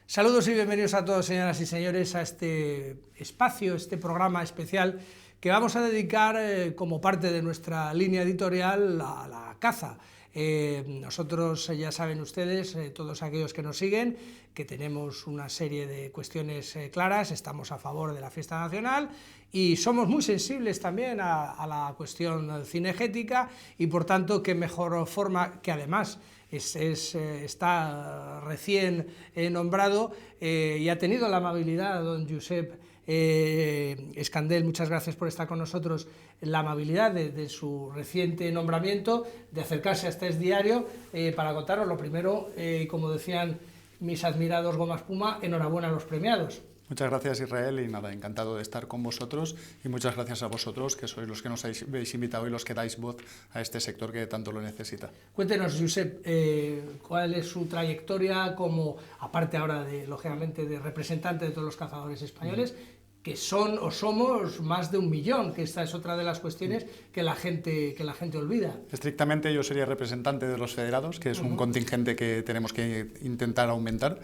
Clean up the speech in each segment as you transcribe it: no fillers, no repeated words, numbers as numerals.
Saludos y bienvenidos a todos, señoras y señores, a este espacio, este programa especial que vamos a dedicar como parte de nuestra línea editorial a la caza. Nosotros, ya saben ustedes, todos aquellos que nos siguen, que tenemos una serie de cuestiones claras, estamos a favor de la fiesta nacional y somos muy sensibles también a la cuestión cinegética y por tanto qué mejor forma que además está recién nombrado y ha tenido la amabilidad, don Josep Escandel, muchas gracias por estar con nosotros, la amabilidad de su reciente nombramiento, de acercarse a este diario para contaros lo primero, como decían mis admirados Goma Espuma, enhorabuena a los premiados. Muchas gracias, Israel, y nada, encantado de estar con vosotros y muchas gracias a vosotros, que sois los que nos habéis invitado y los que dais voz a este sector que tanto lo necesita. Cuéntenos, Josep, cuál es su trayectoria como, aparte ahora, lógicamente, de representante de todos los cazadores españoles, que son o somos más de 1 millón, que esta es otra de las cuestiones que la gente olvida. Estrictamente yo sería representante de los federados, que es un contingente que tenemos que intentar aumentar,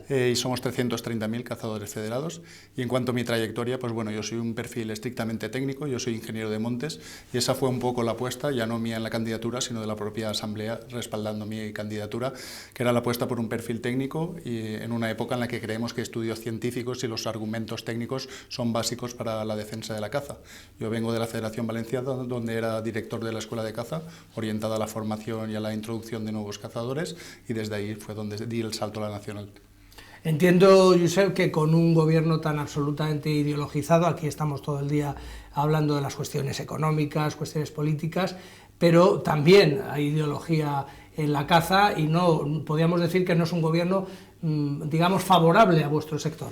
y somos 330.000 cazadores federados. Y en cuanto a mi trayectoria, pues bueno, yo soy un perfil estrictamente técnico, yo soy ingeniero de montes, y esa fue un poco la apuesta, ya no mía en la candidatura, sino de la propia asamblea respaldando mi candidatura, que era la apuesta por un perfil técnico, y en una época en la que creemos que estudios científicos y los argumentos técnicos son básicos para la defensa de la caza. Yo vengo de la Federación Valenciana, donde era director de la Escuela de Caza, orientada a la formación y a la introducción de nuevos cazadores, y desde ahí fue donde di el salto a la nacional. Entiendo, Josep, que con un gobierno tan absolutamente ideologizado, aquí estamos todo el día hablando de las cuestiones económicas, cuestiones políticas, pero también hay ideología en la caza y no podríamos decir que no es un gobierno, digamos, favorable a vuestro sector.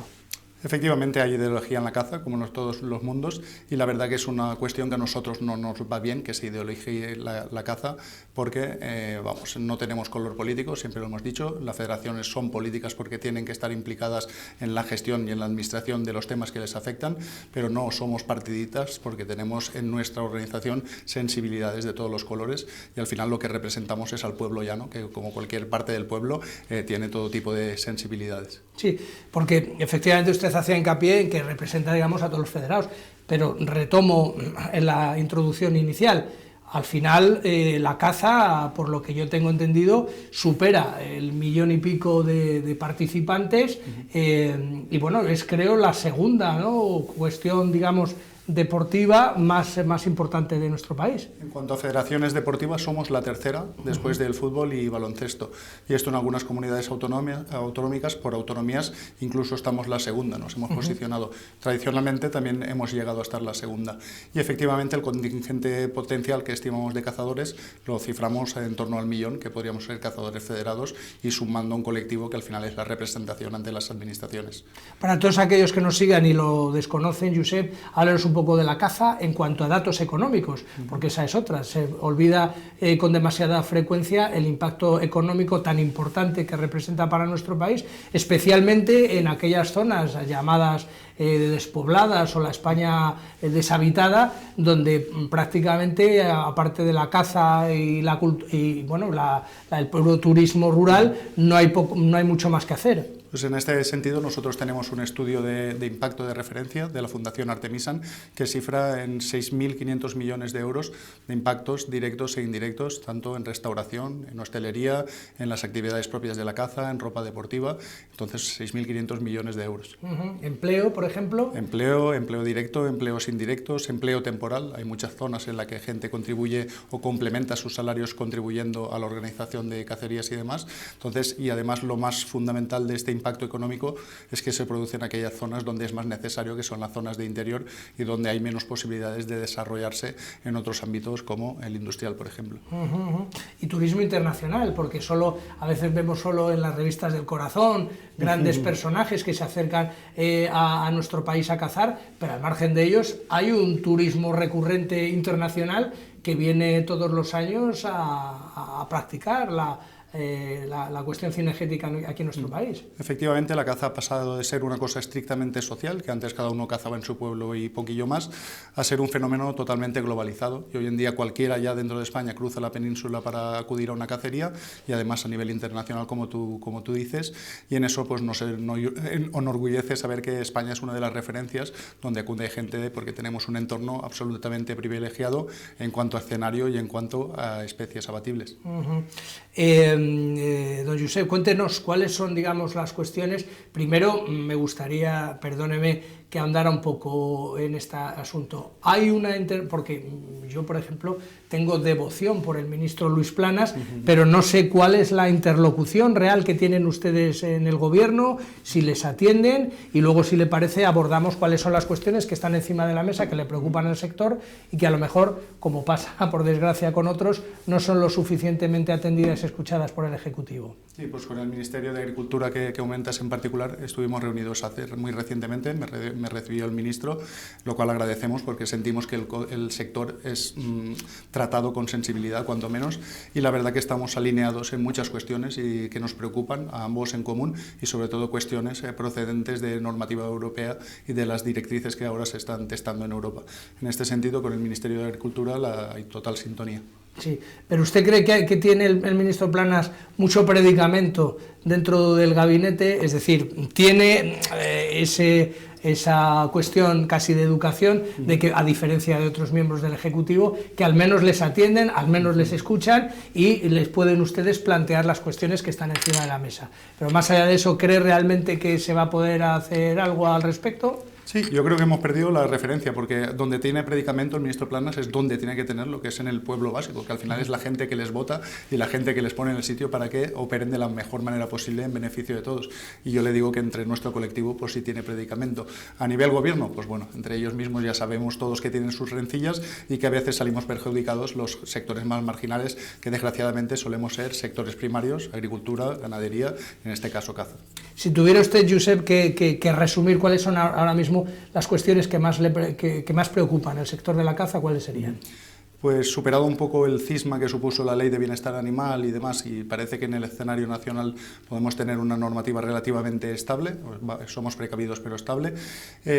Efectivamente hay ideología en la caza, como en todos los mundos, y la verdad que es una cuestión que a nosotros no nos va bien que se ideologie la caza, porque no tenemos color político, siempre lo hemos dicho, las federaciones son políticas porque tienen que estar implicadas en la gestión y en la administración de los temas que les afectan, pero no somos partidistas porque tenemos en nuestra organización sensibilidades de todos los colores y al final lo que representamos es al pueblo llano, que como cualquier parte del pueblo tiene todo tipo de sensibilidades. Sí, porque efectivamente usted hacía hincapié en que representa, digamos, a todos los federados, pero retomo en la introducción inicial, al final la caza, por lo que yo tengo entendido, supera el 1,5 millones de participantes y bueno, es creo la segunda, ¿no?, cuestión, digamos, deportiva más importante de nuestro país. En cuanto a federaciones deportivas, somos la tercera, después del fútbol y baloncesto. Y esto en algunas comunidades autonómicas, por autonomías, incluso estamos la segunda, nos hemos posicionado. Tradicionalmente también hemos llegado a estar la segunda. Y efectivamente el contingente potencial que estimamos de cazadores lo ciframos en torno al 1 millón, que podríamos ser cazadores federados y sumando un colectivo que al final es la representación ante las administraciones. Para todos aquellos que nos sigan y lo desconocen, Josep, háblenos un poco de la caza en cuanto a datos económicos, porque esa es otra, se olvida con demasiada frecuencia el impacto económico tan importante que representa para nuestro país, especialmente en aquellas zonas llamadas despobladas o la España deshabitada, donde prácticamente, aparte de la caza y el puro turismo rural, no hay mucho más que hacer. Pues en este sentido nosotros tenemos un estudio de impacto de referencia de la Fundación Artemisan que cifra en 6.500 millones de euros de impactos directos e indirectos, tanto en restauración, en hostelería, en las actividades propias de la caza, en ropa deportiva, entonces 6.500 millones de euros. ¿Empleo, por ejemplo? Empleo directo, empleos indirectos, empleo temporal. Hay muchas zonas en las que gente contribuye o complementa sus salarios contribuyendo a la organización de cacerías y demás. Entonces, y además lo más fundamental de este impacto económico es que se produce en aquellas zonas donde es más necesario, que son las zonas de interior y donde hay menos posibilidades de desarrollarse en otros ámbitos como el industrial, por ejemplo. Y turismo internacional, porque a veces vemos solo en las revistas del corazón grandes personajes que se acercan a nuestro país a cazar, pero al margen de ellos hay un turismo recurrente internacional que viene todos los años a a practicar la cuestión cinegética aquí en nuestro país. Efectivamente, la caza ha pasado de ser una cosa estrictamente social, que antes cada uno cazaba en su pueblo y poquillo más, a ser un fenómeno totalmente globalizado. Y hoy en día cualquiera ya dentro de España cruza la península para acudir a una cacería, y además a nivel internacional, como tú dices, y en eso pues nos enorgullece saber que España es una de las referencias donde acude gente, porque tenemos un entorno absolutamente privilegiado en cuanto a escenario y en cuanto a especies abatibles. Don Josep, cuéntenos cuáles son, digamos, las cuestiones. Primero, me gustaría, perdóneme, que ahondara un poco en este asunto. Hay porque yo, por ejemplo, tengo devoción por el ministro Luis Planas, pero no sé cuál es la interlocución real que tienen ustedes en el gobierno, si les atienden, y luego, si le parece, abordamos cuáles son las cuestiones que están encima de la mesa, que le preocupan al sector y que a lo mejor, como pasa por desgracia con otros, no son lo suficientemente atendidas y escuchadas por el Ejecutivo. Sí, pues con el Ministerio de Agricultura que aumentas en particular estuvimos reunidos muy recientemente, me recibió el ministro, lo cual agradecemos porque sentimos que el sector es tratado con sensibilidad, cuanto menos, y la verdad que estamos alineados en muchas cuestiones y que nos preocupan a ambos en común, y sobre todo cuestiones procedentes de normativa europea y de las directrices que ahora se están testando en Europa. En este sentido, con el Ministerio de Agricultura hay total sintonía. Sí, pero ¿usted cree que tiene el ministro Planas mucho predicamento dentro del gabinete? Es decir, ¿tiene esa cuestión casi de educación, de que, a diferencia de otros miembros del Ejecutivo, que al menos les atienden, al menos les escuchan y les pueden ustedes plantear las cuestiones que están encima de la mesa? Pero más allá de eso, ¿cree realmente que se va a poder hacer algo al respecto? Sí, yo creo que hemos perdido la referencia, porque donde tiene predicamento el ministro Planas es donde tiene que tenerlo, que es en el pueblo básico, que al final es la gente que les vota y la gente que les pone en el sitio para que operen de la mejor manera posible en beneficio de todos. Y yo le digo que entre nuestro colectivo pues sí tiene predicamento. A nivel gobierno, pues bueno, entre ellos mismos ya sabemos todos que tienen sus rencillas y que a veces salimos perjudicados los sectores más marginales, que desgraciadamente solemos ser sectores primarios, agricultura, ganadería, en este caso caza. Si tuviera usted, Josep, que resumir cuáles son ahora mismo las cuestiones que más preocupan al sector de la caza, ¿cuáles serían? Pues superado un poco el cisma que supuso la Ley de Bienestar Animal y demás, y parece que en el escenario nacional podemos tener una normativa relativamente estable, somos precavidos pero estable,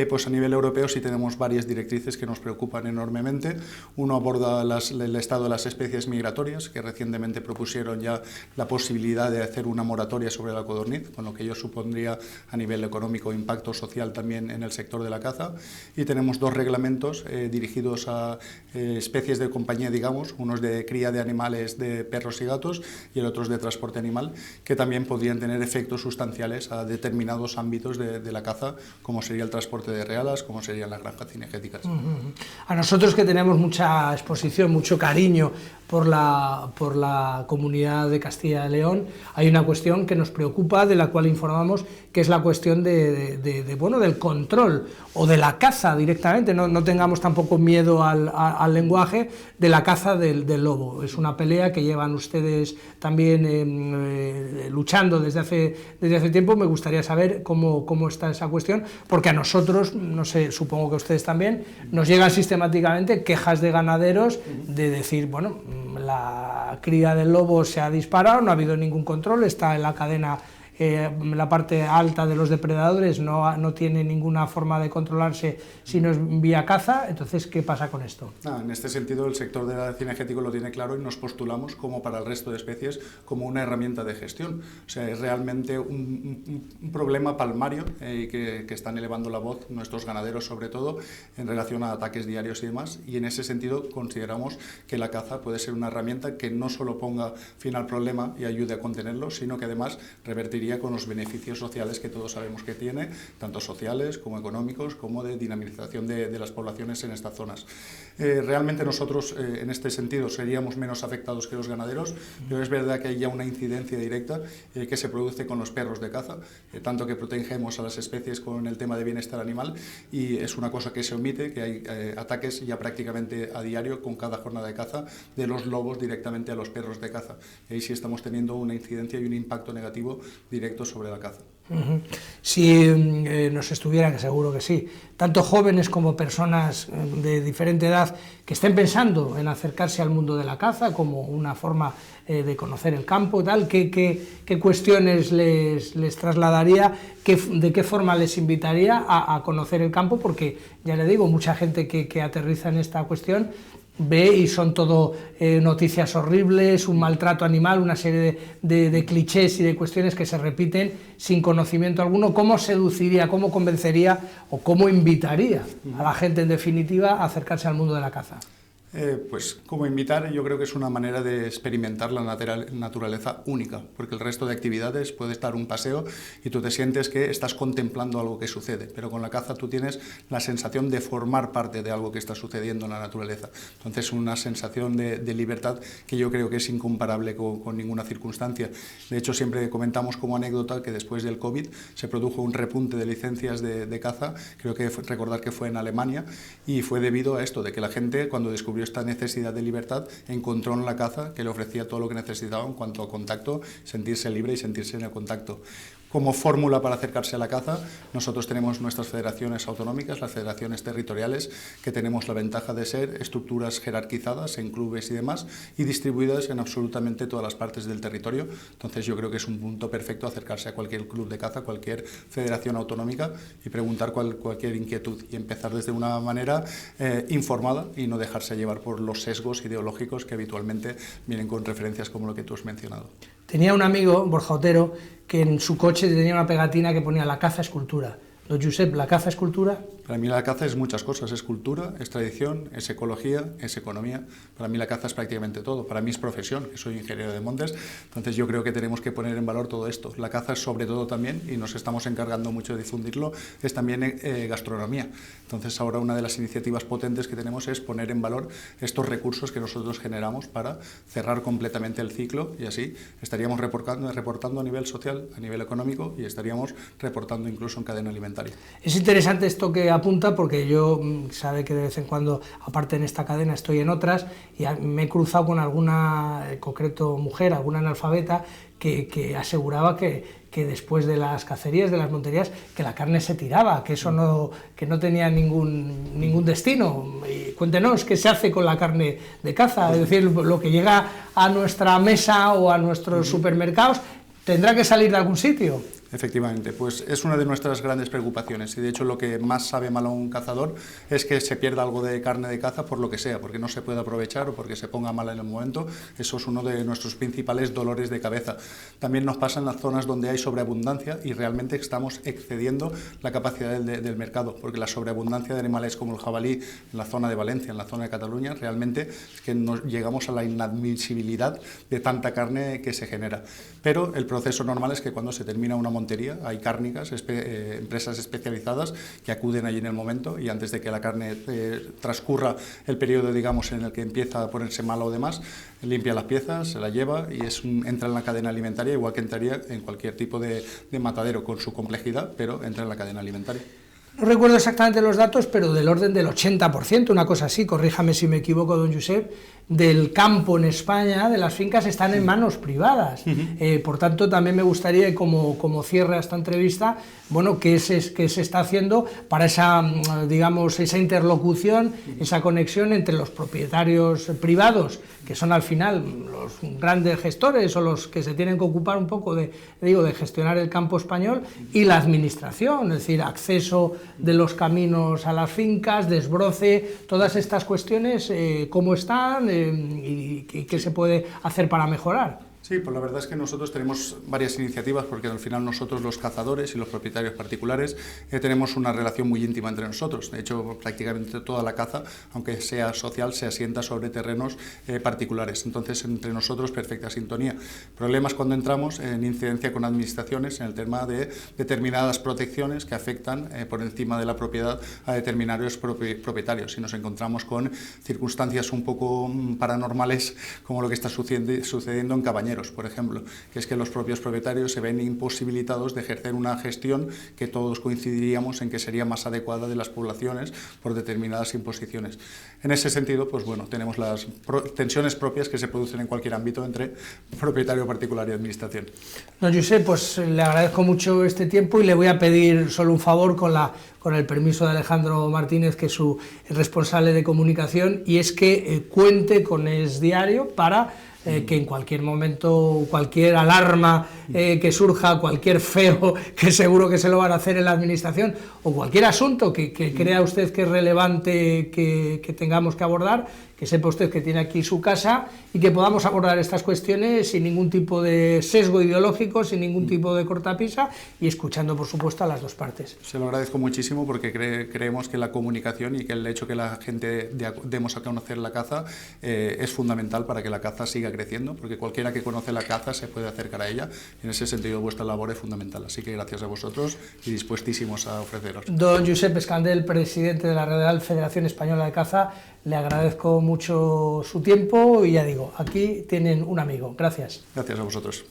pues a nivel europeo sí tenemos varias directrices que nos preocupan enormemente. Uno aborda el estado de las especies migratorias, que recientemente propusieron ya la posibilidad de hacer una moratoria sobre la codorniz, con lo que ello supondría a nivel económico impacto social también en el sector de la caza. Y tenemos dos reglamentos dirigidos a especies de compañía, digamos, unos de cría de animales de perros y gatos y el otro de transporte animal, que también podrían tener efectos sustanciales a determinados ámbitos de la caza, como sería el transporte de realas, como serían las granjas cinegéticas. A nosotros, que tenemos mucha exposición, mucho cariño por la comunidad de Castilla y León, hay una cuestión que nos preocupa, de la cual informamos, que es la cuestión del control o de la caza directamente. No tengamos tampoco miedo al lenguaje, de la caza del lobo. Es una pelea que llevan ustedes también luchando desde hace tiempo. Me gustaría saber cómo está esa cuestión, porque a nosotros, no sé, supongo que a ustedes también, nos llegan sistemáticamente quejas de ganaderos de decir, bueno, la cría del lobo se ha disparado, no ha habido ningún control, está en la cadena, la parte alta de los depredadores, no tiene ninguna forma de controlarse si no es vía caza. Entonces, ¿qué pasa con esto? En este sentido, el sector del cinegético lo tiene claro y nos postulamos, como para el resto de especies, como una herramienta de gestión. O sea, es realmente un problema palmario que están elevando la voz nuestros ganaderos, sobre todo, en relación a ataques diarios y demás, y en ese sentido consideramos que la caza puede ser una herramienta que no solo ponga fin al problema y ayude a contenerlo, sino que además revertiría con los beneficios sociales que todos sabemos que tiene, tanto sociales como económicos, como de dinamización de las poblaciones en estas zonas. Realmente nosotros, en este sentido, seríamos menos afectados que los ganaderos, pero es verdad que hay ya una incidencia directa que se produce con los perros de caza, tanto que protegemos a las especies con el tema de bienestar animal, y es una cosa que se omite, que hay ataques ya prácticamente a diario con cada jornada de caza de los lobos directamente a los perros de caza. Y ahí sí estamos teniendo una incidencia y un impacto negativo directo sobre la caza. Si nos estuvieran, que seguro que sí, tanto jóvenes como personas de diferente edad que estén pensando en acercarse al mundo de la caza como una forma de conocer el campo, tal, ¿qué cuestiones les trasladaría? ¿De qué forma les invitaría a conocer el campo? Porque, ya le digo, mucha gente que aterriza en esta cuestión ve y son todo noticias horribles, un maltrato animal, una serie de clichés y de cuestiones que se repiten sin conocimiento alguno. ¿Cómo seduciría, cómo convencería o cómo invitaría a la gente, en definitiva, a acercarse al mundo de la caza? Pues como invitar, yo creo que es una manera de experimentar la naturaleza única, porque el resto de actividades puede estar un paseo y tú te sientes que estás contemplando algo que sucede, pero con la caza tú tienes la sensación de formar parte de algo que está sucediendo en la naturaleza. Entonces una sensación de libertad que yo creo que es incomparable con ninguna circunstancia. De hecho, siempre comentamos como anécdota que después del COVID se produjo un repunte de licencias de caza, creo que recordar que fue en Alemania, y fue debido a esto, de que la gente, cuando descubrió esta necesidad de libertad, encontró en la caza que le ofrecía todo lo que necesitaba en cuanto a contacto, sentirse libre y sentirse en el contacto. Como fórmula para acercarse a la caza, nosotros tenemos nuestras federaciones autonómicas, las federaciones territoriales, que tenemos la ventaja de ser estructuras jerarquizadas en clubes y demás, y distribuidas en absolutamente todas las partes del territorio. Entonces yo creo que es un punto perfecto acercarse a cualquier club de caza, cualquier federación autonómica, y preguntar cualquier inquietud, y empezar desde una manera informada y no dejarse llevar por los sesgos ideológicos que habitualmente vienen con referencias como lo que tú has mencionado. Tenía un amigo, Borja Otero, que en su coche tenía una pegatina que ponía "la caza es cultura". Don Josep, ¿la caza es cultura? Para mí la caza es muchas cosas, es cultura, es tradición, es ecología, es economía. Para mí la caza es prácticamente todo, para mí es profesión, que soy ingeniero de montes, entonces yo creo que tenemos que poner en valor todo esto. La caza es sobre todo también, y nos estamos encargando mucho de difundirlo, es también gastronomía. Entonces ahora una de las iniciativas potentes que tenemos es poner en valor estos recursos que nosotros generamos para cerrar completamente el ciclo, y así estaríamos reportando a nivel social, a nivel económico, y estaríamos reportando incluso en cadena alimentaria. Es interesante esto que apunta, porque yo sabe que de vez en cuando, aparte en esta cadena, estoy en otras, y me he cruzado con alguna, en concreto mujer, alguna analfabeta, que aseguraba que después de las cacerías, de las monterías, que la carne se tiraba, que eso no tenía ningún destino. Y cuéntenos, ¿qué se hace con la carne de caza? Es decir, lo que llega a nuestra mesa o a nuestros supermercados, ¿tendrá que salir de algún sitio? Efectivamente, pues es una de nuestras grandes preocupaciones, y de hecho lo que más sabe mal a un cazador es que se pierda algo de carne de caza por lo que sea, porque no se puede aprovechar o porque se ponga mal en el momento. Eso es uno de nuestros principales dolores de cabeza. También nos pasa en las zonas donde hay sobreabundancia y realmente estamos excediendo la capacidad del mercado, porque la sobreabundancia de animales como el jabalí en la zona de Valencia, en la zona de Cataluña, realmente es que llegamos a la inadmisibilidad de tanta carne que se genera. Pero el proceso normal es que cuando se termina una montería hay cárnicas, empresas especializadas que acuden allí en el momento, y antes de que la carne transcurra el periodo, digamos, en el que empieza a ponerse mala o demás, limpia las piezas, se la lleva y entra en la cadena alimentaria, igual que entraría en cualquier tipo de matadero, con su complejidad, pero entra en la cadena alimentaria. No recuerdo exactamente los datos, pero del orden del 80%, una cosa así, corríjame si me equivoco, don Josep, del campo en España, de las fincas, están en manos privadas. Por tanto, también me gustaría, como cierre a esta entrevista, bueno, qué se está haciendo para esa, digamos, esa interlocución, esa conexión entre los propietarios privados, que son al final los grandes gestores o los que se tienen que ocupar un poco de gestionar el campo español, y la administración, es decir, acceso de los caminos a las fincas, desbroce, todas estas cuestiones, cómo están y qué se puede hacer para mejorar. Sí, pues la verdad es que nosotros tenemos varias iniciativas, porque al final nosotros, los cazadores y los propietarios particulares, tenemos una relación muy íntima entre nosotros. De hecho, prácticamente toda la caza, aunque sea social, se asienta sobre terrenos particulares. Entonces, entre nosotros, perfecta sintonía. Problemas cuando entramos en incidencia con administraciones en el tema de determinadas protecciones que afectan por encima de la propiedad a determinados propietarios. Y nos encontramos con circunstancias un poco paranormales, como lo que está sucediendo en Cabañeres. compañeros, por ejemplo, que es que los propios propietarios se ven imposibilitados de ejercer una gestión que todos coincidiríamos en que sería más adecuada de las poblaciones por determinadas imposiciones. En ese sentido, pues bueno, tenemos las tensiones propias que se producen en cualquier ámbito entre propietario particular y administración. Don Josep, pues le agradezco mucho este tiempo y le voy a pedir solo un favor con el permiso de Alejandro Martínez, que es su responsable de comunicación, y es que cuente con Es Diario para que en cualquier momento, cualquier alarma que surja, cualquier feo, que seguro que se lo van a hacer en la administración, o cualquier asunto que crea usted que es relevante que tengamos que abordar, que sepa usted que tiene aquí su casa y que podamos abordar estas cuestiones sin ningún tipo de sesgo ideológico, sin ningún tipo de cortapisa y escuchando, por supuesto, a las dos partes. Se lo agradezco muchísimo porque creemos que la comunicación y que el hecho que la gente demos a conocer la caza es fundamental para que la caza siga creciendo, porque cualquiera que conoce la caza se puede acercar a ella y en ese sentido vuestra labor es fundamental. Así que gracias a vosotros y dispuestísimos a ofreceros. Don Josep Escandel, presidente de la Real Federación Española de Caza, le agradezco mucho su tiempo y ya digo, aquí tienen un amigo. Gracias. Gracias a vosotros.